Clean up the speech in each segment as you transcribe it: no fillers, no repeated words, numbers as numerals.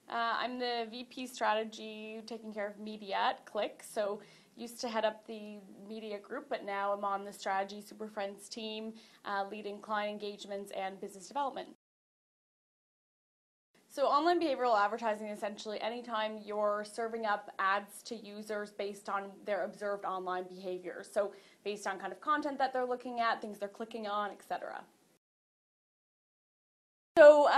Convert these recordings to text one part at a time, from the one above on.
I'm the VP Strategy taking care of media at Klick. So used to head up the media group, but now I'm on the Strategy Super Friends team, leading client engagements and business development. So online behavioral advertising is essentially anytime you're serving up ads to users based on their observed online behavior. So based on kind of content that they're looking at, things they're clicking on, etc. So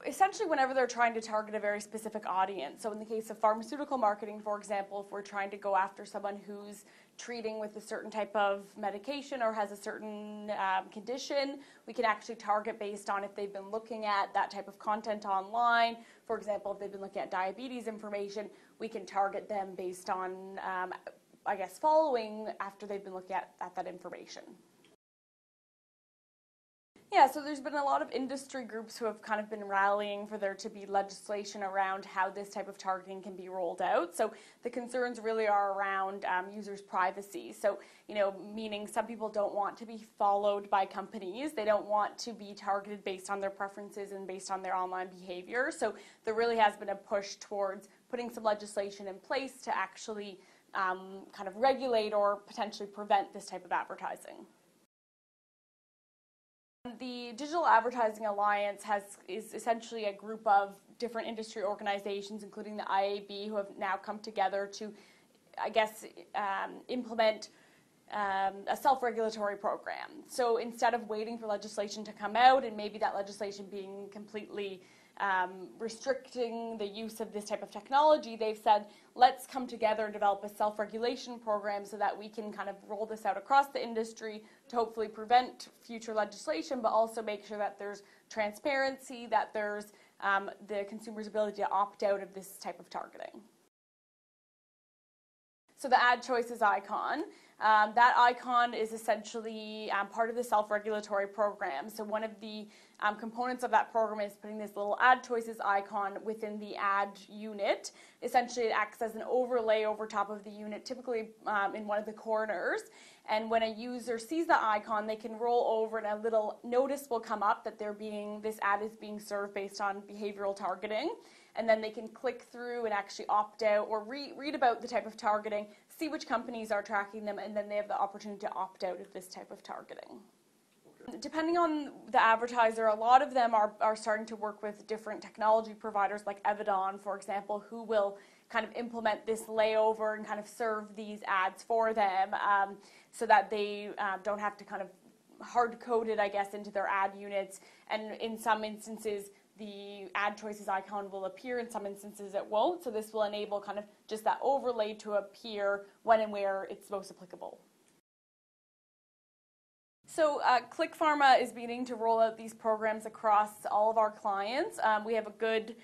essentially whenever they're trying to target a very specific audience, so in the case of pharmaceutical marketing, for example, if we're trying to go after someone who's treating with a certain type of medication or has a certain condition, we can actually target based on if they've been looking at that type of content online. For example, if they've been looking at diabetes information, we can target them based on, following after they've been looking at that information. Yeah, so there's been a lot of industry groups who have kind of been rallying for there to be legislation around how this type of targeting can be rolled out. So the concerns really are around users' privacy. So, meaning some people don't want to be followed by companies. They don't want to be targeted based on their preferences and based on their online behavior. So there really has been a push towards putting some legislation in place to actually kind of regulate or potentially prevent this type of advertising. The Digital Advertising Alliance is essentially a group of different industry organizations, including the IAB, who have now come together to, implement a self-regulatory program. So instead of waiting for legislation to come out and maybe that legislation being completely restricting the use of this type of technology, they've said, let's come together and develop a self-regulation program so that we can kind of roll this out across the industry to hopefully prevent future legislation, but also make sure that there's transparency, that there's the consumer's ability to opt out of this type of targeting. So the ad choices icon, that icon is essentially part of the self-regulatory program. So one of the components of that program is putting this little ad choices icon within the ad unit. Essentially it acts as an overlay over top of the unit, typically in one of the corners. And when a user sees the icon, they can roll over and a little notice will come up that this ad is being served based on behavioral targeting. And then they can click through and actually opt out or read about the type of targeting, see which companies are tracking them, and then they have the opportunity to opt out of this type of targeting. Okay. Depending on the advertiser, a lot of them are starting to work with different technology providers like Batten, for example, who will kind of implement this layover and kind of serve these ads for them so that they don't have to kind of hard-code it, into their ad units. And in some instances, the ad choices icon will appear, in some instances it won't, so this will enable kind of just that overlay to appear when and where it's most applicable. So Klick Pharma is beginning to roll out these programs across all of our clients. We have a good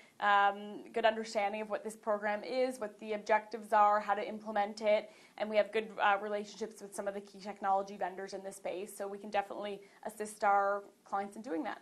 understanding of what this program is, what the objectives are, how to implement it, and we have good relationships with some of the key technology vendors in this space, so we can definitely assist our clients in doing that.